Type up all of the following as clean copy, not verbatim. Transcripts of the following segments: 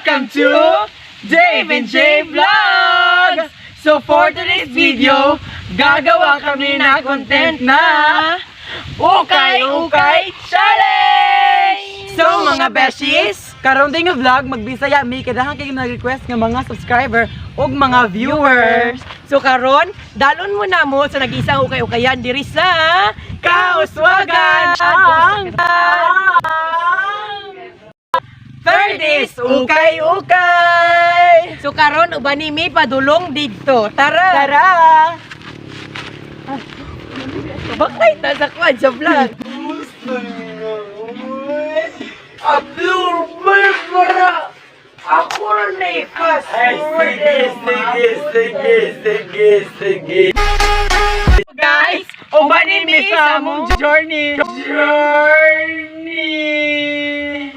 Welcome to Dave and Jay Vlogs! So for today's video, gagawa kami ng content na Ukay-Ukay Challenge! So mga beshies, karon din nga vlog, magbisaya may kadahan kayo nag-request ng mga subscriber o mga viewers. So karon, dalon mo na mo sa nag-isang ukay-ukayan diri sa Kauswagan! Ang 30s ukay-ukay! So karon ubani mi padulong didto. Tara! Tara! Bakit na sa kwan sa vlog? Upload mo para ako na i-fast forward. Sige. Guys, ubani mi sa among journey.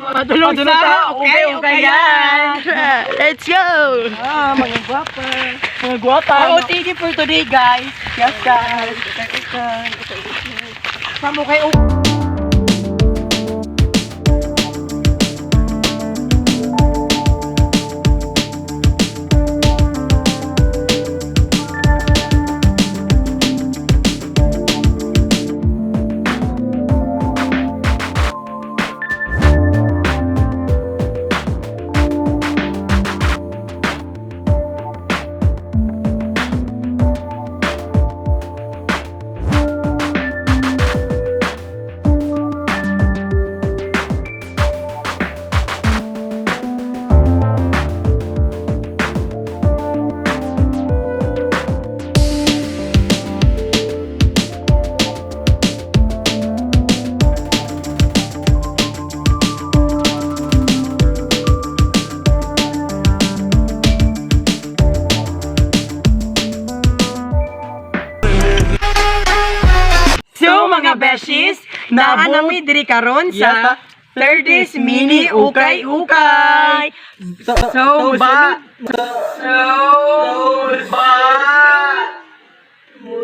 Matulog sa ukay-ukayan. Let's go! Mga guwapa. Mga guwapa. OOTD for today, guys. Yes, guys. Ukay-ukay. Sa ukay-ukay. Mga beshies, naanami diri karon sa 30s mini ukay-ukay. So ba?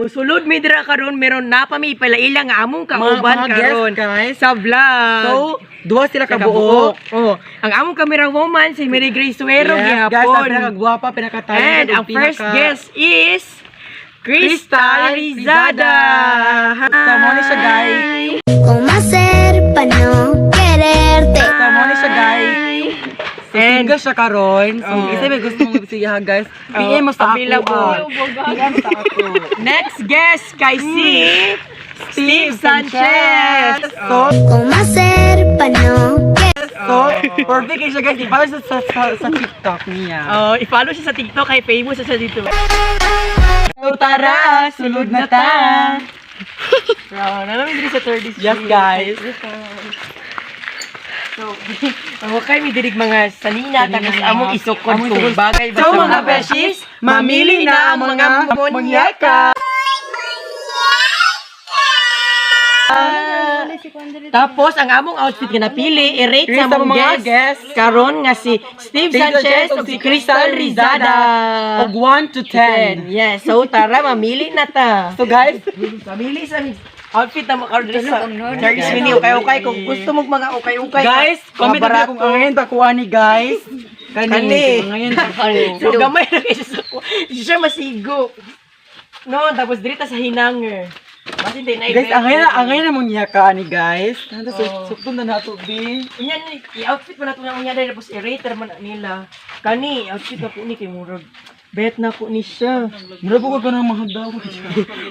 Sulod mi dira karon meron na pa mi palaila nga among kauban karon sa vlog. So duha sila ka buok. Oh, ang among camera woman si Mary Grace Suero gihapon. Guys, pinakagwapa, pinakatayo. And ang first guest is Crystal Rizada. Samo ni siya, guys. ¿Cómo hacer para no quererte? Samo ni siya, guys. Single siya karon. So, isa may gusto mong ibisiyahan, guys. PM mo sa ako. PM sa ako. Next guest kay si Steve Sanchez. So, ¿Cómo hacer para no quererte? perfect siya, guys. I-follow sa TikTok niya. Oh, i-follow siya sa TikTok kay famous siya dito. So tara, sulod na ta. Nalamig diri sa 30s. Yes, guys. So, okay, may dirig mga sanina, tapos among isukod kung bagay ba. So mga beshies, mamili na ang mga monyaka. Tapos ang among outfit nga napili i-rate sa among guest karon nga si Steve Sanchez ug si Crystal Rizada og 1 to 10. Yes, so tara mamili na ta. So guys, mamili sa outfit na makaron sa 30s mini ukay-ukay kung gusto mo mga ukay-ukay. Guys, comment na kung ngayon ta kuha ni guys. Kani ngayon ta. So gamay na kayo sa ko. Siya masigo. No, tapos dito sa hinanger. Guys, ang ngayon na mong niyaka ni guys. Nanda suktong na nato, B. Yan, i-outfit mo na ito na niya tapos i-rater man nila. Kani, outfit na po ni kay Murag. Bet na po ni siya. Murag po ka ng mga daw.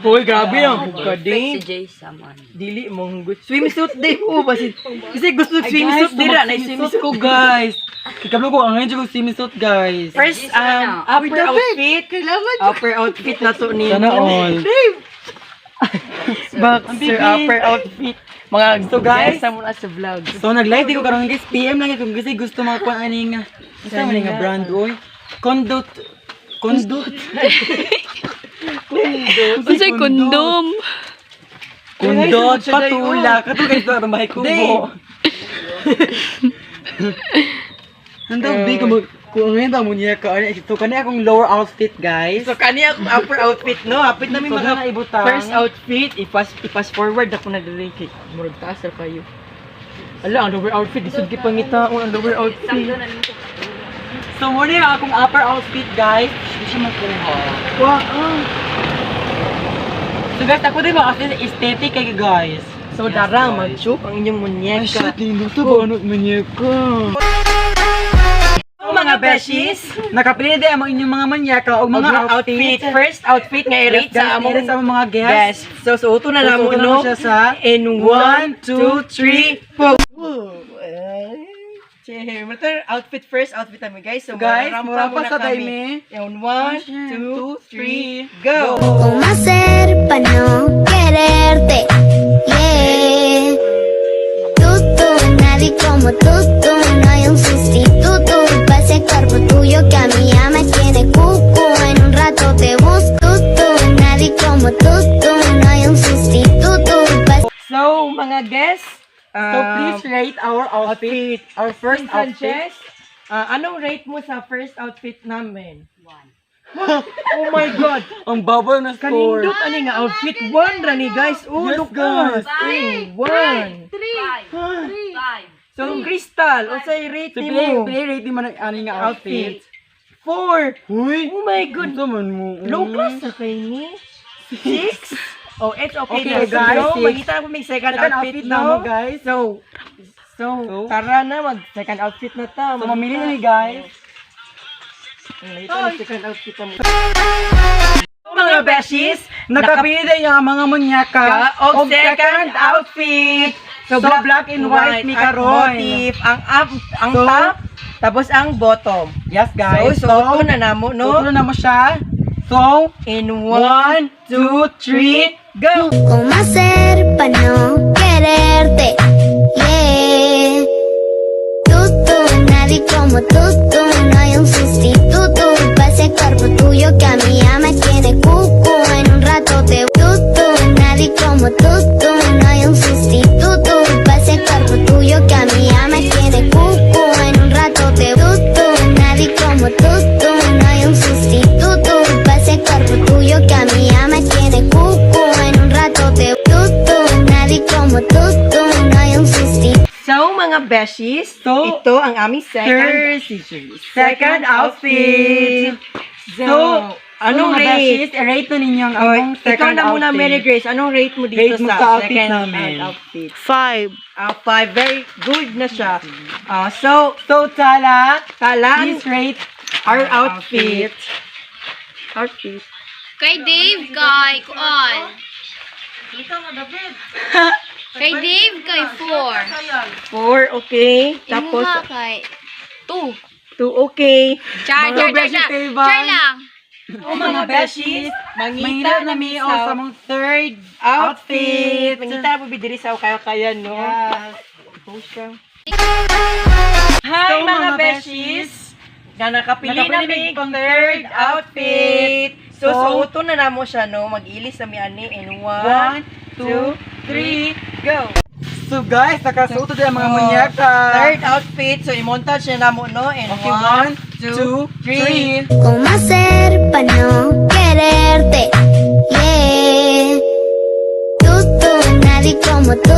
Hoy, grabe ang hugkading. Si Jay Saman. Dili mong good. Swimsuit day po. Kasi gusto swimsuit dira. Na-swimsuit ko, guys. Ikablo ko, ang ngayon ko swimsuit, guys. First, upper outfit. Upper outfit na to ni. Sana all. Boxer, upper outfit. Mga so guys, sa muna sa vlog. So nag-live di ko karon guys, PM lang kung kasi gusto mga kuan ani nga. Isa man nga brand oy. Condot. Unsay kondom? Condot patula. Kato guys ba bahay kubo. Handa big mo kung ngayon ba mo niya ka ito kani akong lower outfit guys. So kani akong upper outfit no. Hapit na mi mga first outfit i-pass forward ako na dili kay murag taas ra kayo. Ala ang lower outfit isud gi pangita ang lower outfit. So, muna yung akong upper outfit, guys. Hindi siya magkuha. Wow. So, guys, ako din mga aesthetic kayo, guys. So, Yes, darang, guys. mag-shoot ang inyong munyeka. Niluto ba? Ano, manyeka? So, mga beshies, Nakapili din ang inyong mga manyeka o mga outfit. First outfit nga i-rate Yes, sa guys, i-rate sa among mga guests. guests. So, suoto na lang mo, Suoto na no? mo siya sa In 1, 2, 3, 4. Matter outfit first, outfit namin guys. So, Guys, mura mura pa sa kami. daime. Yung 1, 2, 3, go! ¿Cómo hacer para no quererte? Yeah. Nadie como tú, no hay un sustituto para ese cuerpo tuyo que a mí ya me tiene cucu. En un rato te busco, nadie como tú, no hay un sustituto para So, mga guests, So, please rate our outfit. Our first outfit. Sanchez, anong rate mo sa first outfit namin? 1. Oh my God! Ang baba na score. Kanindot ani nga outfit 1 ra ni guys. Oh, Yes, look guys. guys. 1. 5. So, Crystal, unsay rate So, mo? play rate mo ng ani nga outfit. 4. Uy! Oh my God. Ito man mo. Low class na kay ni. 6. Oh, it's okay, Okay, na. guys, So, six. magkita ko may second Second outfit outfit na na mo, guys. So, tara na, mag-second outfit na ta. So, mamili na ni guys. Ito ang second outfit na mo. So, mga beshies, Nakapili din yung mga munyeka og second outfit. So, black and white ni ang karon. motif, ang So, top, tapos ang bottom. Yes, guys. So, ito na namo, no? Suot na mo siya. So, In 1, 2, 3, go! ¿Cómo hacer para no quererte? Yeah. Nadie como tú, no hay un sustituto para ese cuerpo tuyo que a mí ya me tiene cucu. En un rato te nadie como tú, no hay un sustituto para ese cuerpo tuyo que a mí ya me tiene cucu. En un rato te nadie como tú, no hay un sustituto para ese cuerpo tuyo que a mí ya me tiene cucu. En un rato te nadie como tú, no hay un sustituto. So, mga beshies, So, ito ang aming second outfit. So, anong mga rate? beshies, i-rate na ninyo ang Oh, among ikaw second na muna, outfit. Mary Grace. Anong rate mo dito Rate mo sa sa outfit second namin. outfit? 5. 5. Very good na siya. So, Tala, Tala, please rate our outfit. Outfit. Kay Dave, kay Kuan. Kay Dave, kay 4. 4, okay. Tapos, Imuha kay 2. 2, okay. Char, Mga char, char, char. vegetable. Char lang. So, mga beshies, Mangita mangita na mi sa sa mong third outfit. Mangita po bidiri sa kaya no? Yes. Hi So, mga mga beshies! Na nakapili na Nakapili mi pang third third outfit. So, So, suoto na namo siya, no? Mag-ilis na mi ani in 1, 1, 2, 3, go! So guys, nakasuot din ang mga munyeka. Third outfit. So, i-montage na namo, no? In Okay, 1, 2, 3. 1, 2, 3. ¿Cómo hacer para no quererte? Yeah. Nadie como tú,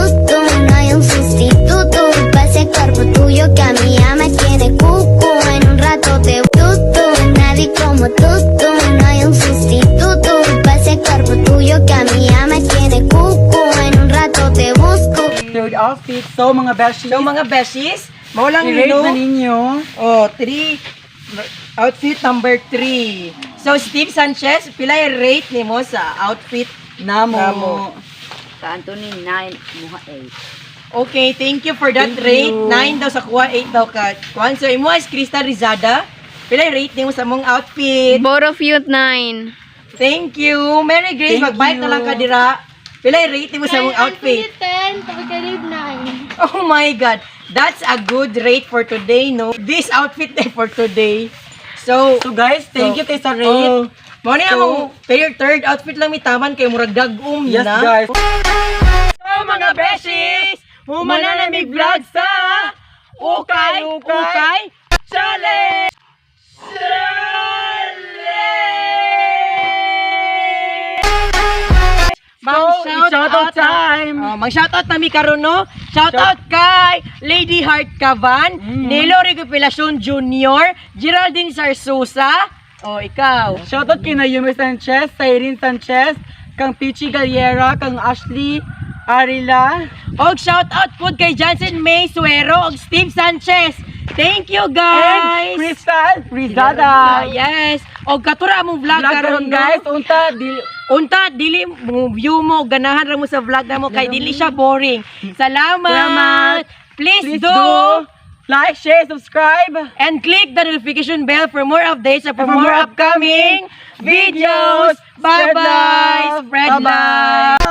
no hay un sustituto para ese cuerpo tuyo que a mí ya me tiene cucu. En un rato te nadie como tú, no hay un sustituto para ese cuerpo tuyo que a mí ya me tiene cucu. En un rato te busco. Third outfit. So mga beshies, So, mga beshies, maulang i-rate nilo. na ninyo. Oh, 3. Outfit number 3. So, Steve Sanchez, pila i-rate ni mo sa outfit? Namo. Namo. Sa Anthony, 9. Muha 8. Okay, thank you for that Thank rate. you. 9 daw sa kuha, 8 daw ka. Kuhan. So, imo is Crystal Rizada. Pila i-rate ni mo sa mong outfit? Both of you, 9. Thank you. Mary Grace, Thank mag-bite na you. lang ka dira. Pila i-rate ni mo sa mong outfit? 10, tapos ka 9. Oh my God. That's a good rate for today, no? This outfit na for today. So, So guys, thank you kay sa rate. Mo ni So, among third outfit lang mi taman kay murag dagom Yes na. guys. So mga beshies, humana na mi vlog sa Ukay Challenge! So, shoutout time. Mag-shoutout na mi karon no. Shoutout kay Lady Heart Cavan, Nelo Recuperacion Jr., Geraldine Sarsusa. Ikaw. Shoutout kina Yumi Sanchez, Irene Sanchez, kang Pichi Galliera, kang Ashley Arila. Og shoutout po kay Jansen May Suero og Steve Sanchez. Thank you guys. And Crystal Rizada. Yes. Og katura among vlog karon guys. guys. Unta dili mo view mo ganahan ra mo sa vlog na mo kay dili siya boring. Salamat. Please do like, share, subscribe, and click the notification bell for more updates and for more upcoming videos. Bye bye. Spread love.